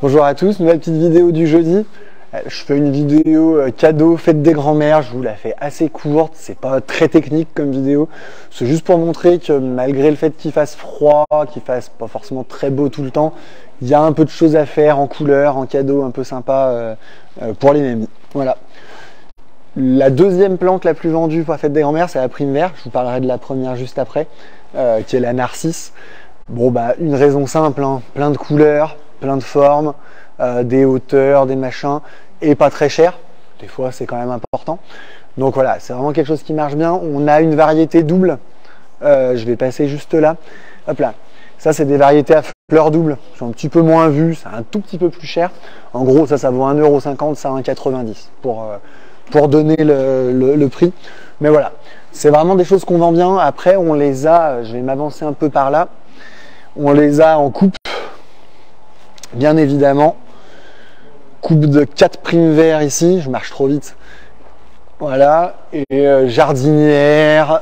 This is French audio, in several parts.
Bonjour à tous, nouvelle petite vidéo du jeudi. Je fais une vidéo cadeau fête des grands-mères, je vous la fais assez courte, c'est pas très technique comme vidéo. C'est juste pour montrer que malgré le fait qu'il fasse froid, qu'il fasse pas forcément très beau tout le temps, il y a un peu de choses à faire en couleur, en cadeau un peu sympa pour les mamies. Voilà. La deuxième plante la plus vendue pour la fête des grands-mères, c'est la prime vert. Je vous parlerai de la première juste après, qui est la narcisse. Bon bah une raison simple, hein, plein de couleurs, plein de formes, des hauteurs, des machins, et pas très cher. Des fois c'est quand même important. Donc voilà, c'est vraiment quelque chose qui marche bien. On a une variété double. Je vais passer juste là. Hop là. Ça c'est des variétés à fleurs doubles. C'est un petit peu moins vu, c'est un tout petit peu plus cher. En gros ça vaut 1,50 €, ça 1,90 € pour donner le prix. Mais voilà, c'est vraiment des choses qu'on vend bien. Après on les a, je vais m'avancer un peu par là. On les a en coupe, bien évidemment. Coupe de 4 primes verts ici, je marche trop vite. Voilà, et jardinière,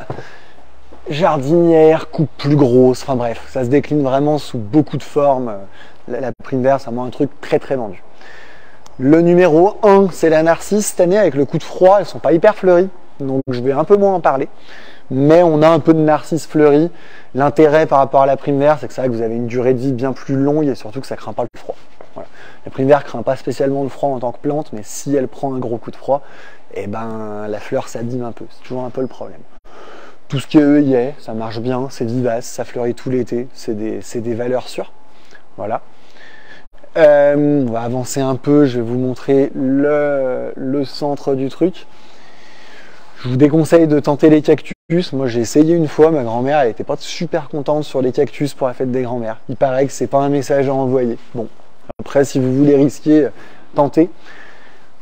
coupe plus grosse, enfin bref, ça se décline vraiment sous beaucoup de formes. La prime vert, c'est vraiment un truc très très vendu. Le numéro 1, c'est la narcisse. Cette année, avec le coup de froid, elles sont pas hyper fleuries, donc je vais un peu moins en parler. Mais on a un peu de narcisse fleurie. L'intérêt par rapport à la prime vert, c'est que c'est vrai que vous avez une durée de vie bien plus longue et surtout que ça craint pas le froid. Voilà. La prime vert craint pas spécialement le froid en tant que plante, mais si elle prend un gros coup de froid, et ben la fleur s'abîme un peu. C'est toujours un peu le problème. Tout ce qui est œillet, ça marche bien, c'est vivace, ça fleurit tout l'été, c'est des valeurs sûres. Voilà. On va avancer un peu, je vais vous montrer le centre du truc. Je vous déconseille de tenter les cactus. Moi j'ai essayé une fois, ma grand-mère elle était pas super contente sur les cactus pour la fête des grands-mères. Il paraît que c'est pas un message à envoyer. Bon, après si vous voulez risquer, tentez.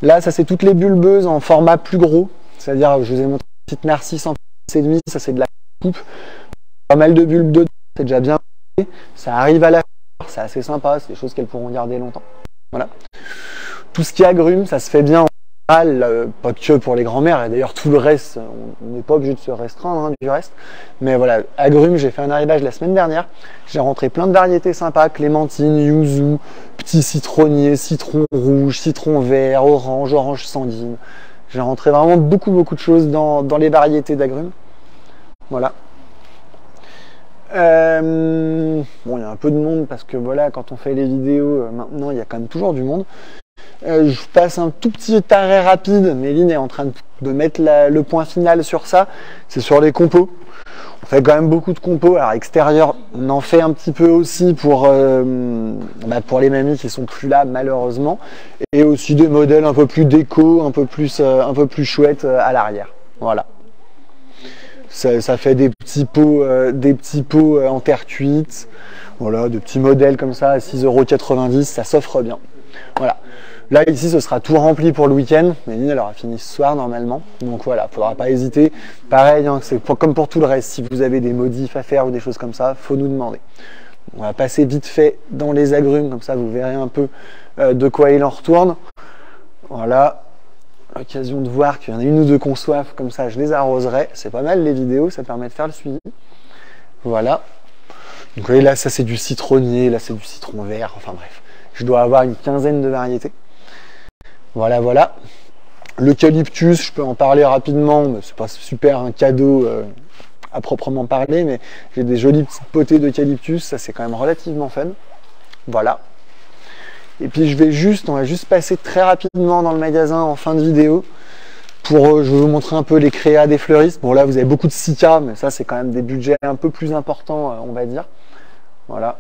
Là ça c'est toutes les bulbeuses en format plus gros. C'est-à-dire je vous ai montré une petite narcisse en 6,5, ça c'est de la coupe. Pas mal de bulbes dedans, c'est déjà bien. Ça arrive à la fleur, c'est assez sympa, c'est des choses qu'elles pourront garder longtemps. Voilà. Tout ce qui est agrumes, ça se fait bien. Pas que pour les grands-mères, et d'ailleurs tout le reste, on n'est pas obligé de se restreindre hein, du reste. Mais voilà, agrumes, j'ai fait un arrivage la semaine dernière. J'ai rentré plein de variétés sympas, clémentine, yuzu, petit citronnier, citron rouge, citron vert, orange sanguine. J'ai rentré vraiment beaucoup de choses dans les variétés d'agrumes. Voilà. Bon, il y a un peu de monde parce que voilà, quand on fait les vidéos, maintenant il y a quand même toujours du monde. Je passe un tout petit arrêt rapide. Méline est en train de mettre le point final sur ça. C'est sur les compos. On fait quand même beaucoup de compos. Alors extérieur, on en fait un petit peu aussi pour les mamies qui sont plus là malheureusement. Et aussi des modèles un peu plus déco, un peu plus chouettes à l'arrière. Voilà. Ça fait des petits pots en terre cuite. Voilà, de petits modèles comme ça à 6,90 €. Ça s'offre bien. Voilà. Là, ici, ce sera tout rempli pour le week-end. Méline, elle aura fini ce soir, normalement. Donc voilà, il ne faudra pas hésiter. Pareil, hein, c'est comme pour tout le reste. Si vous avez des modifs à faire ou des choses comme ça, il faut nous demander. On va passer vite fait dans les agrumes. Comme ça, vous verrez un peu de quoi il en retourne. Voilà. L'occasion de voir qu'il y en a une ou deux qu'on soif. Comme ça, je les arroserai. C'est pas mal, les vidéos. Ça permet de faire le suivi. Voilà. Donc, vous voyez, là, ça, c'est du citronnier. Là, c'est du citron vert. Enfin, bref. Je dois avoir une quinzaine de variétés. Voilà, voilà. L'eucalyptus, je peux en parler rapidement, mais c'est pas super un cadeau à proprement parler, mais j'ai des jolies petites potées d'eucalyptus, ça c'est quand même relativement fun. Voilà. Et puis on va juste passer très rapidement dans le magasin en fin de vidéo je vais vous montrer un peu les créas des fleuristes. Bon là vous avez beaucoup de Sika, mais ça c'est quand même des budgets un peu plus importants, on va dire. Voilà.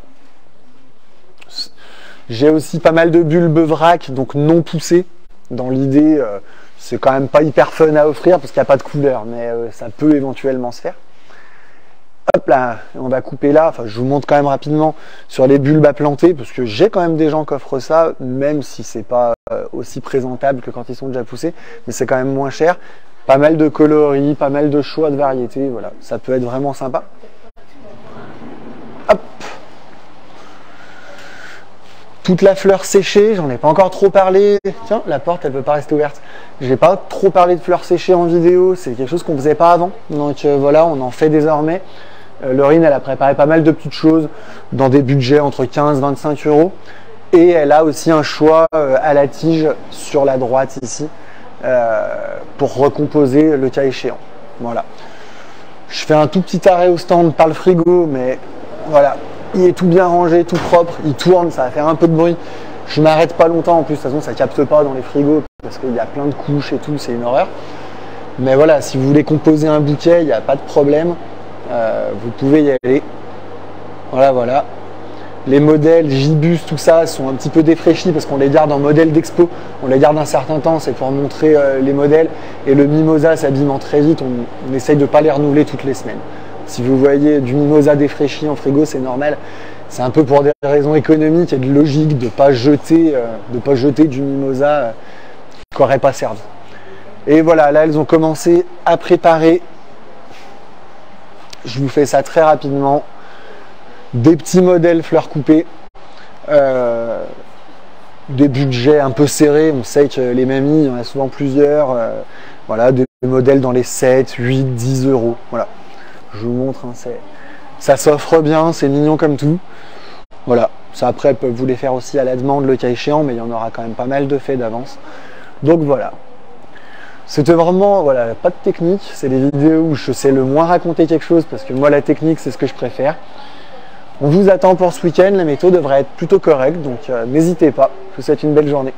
J'ai aussi pas mal de bulbes vrac, donc non poussés. Dans l'idée, c'est quand même pas hyper fun à offrir parce qu'il n'y a pas de couleur, mais ça peut éventuellement se faire. Hop là, on va couper là. Enfin, je vous montre quand même rapidement sur les bulbes à planter parce que j'ai quand même des gens qui offrent ça, même si c'est pas aussi présentable que quand ils sont déjà poussés, mais c'est quand même moins cher. Pas mal de coloris, pas mal de choix de variétés. Voilà, ça peut être vraiment sympa. Hop. Toute la fleur séchée, j'en ai pas encore trop parlé. Tiens, la porte, elle peut pas rester ouverte. J'ai pas trop parlé de fleurs séchées en vidéo, c'est quelque chose qu'on faisait pas avant. Donc voilà, on en fait désormais. Laurine, elle a préparé pas mal de petites choses dans des budgets entre 15 et 25 €. Et elle a aussi un choix à la tige sur la droite ici pour recomposer le cas échéant. Voilà. Je fais un tout petit arrêt au stand par le frigo, mais voilà, il est tout bien rangé, tout propre, il tourne, ça va faire un peu de bruit. Je m'arrête pas longtemps en plus, de toute façon ça capte pas dans les frigos parce qu'il y a plein de couches et tout, c'est une horreur. Mais voilà, si vous voulez composer un bouquet, il n'y a pas de problème, vous pouvez y aller. Voilà, voilà. Les modèles Gibus, tout ça, sont un petit peu défraîchis parce qu'on les garde en modèle d'expo. On les garde un certain temps, c'est pour montrer les modèles. Et le Mimosa s'abîmant très vite, on essaye de ne pas les renouveler toutes les semaines. Si vous voyez du Mimosa défraîchi en frigo, c'est normal. C'est un peu pour des raisons économiques et de logique de ne pas jeter du Mimosa qui n'aurait pas servi. Et voilà, là, elles ont commencé à préparer. Je vous fais ça très rapidement. Des petits modèles fleurs coupées, des budgets un peu serrés, on sait que les mamies, il y en a souvent plusieurs, voilà, des modèles dans les 7, 8, 10 euros, voilà, je vous montre, hein, ça s'offre bien, c'est mignon comme tout, voilà, ça après elles peuvent vous les faire aussi à la demande le cas échéant, mais il y en aura quand même pas mal de faits d'avance, donc voilà. C'était vraiment, voilà, pas de technique, c'est les vidéos où je sais le moins raconter quelque chose, parce que moi la technique c'est ce que je préfère. On vous attend pour ce week-end, la météo devrait être plutôt correcte, donc n'hésitez pas. Je vous souhaite une belle journée.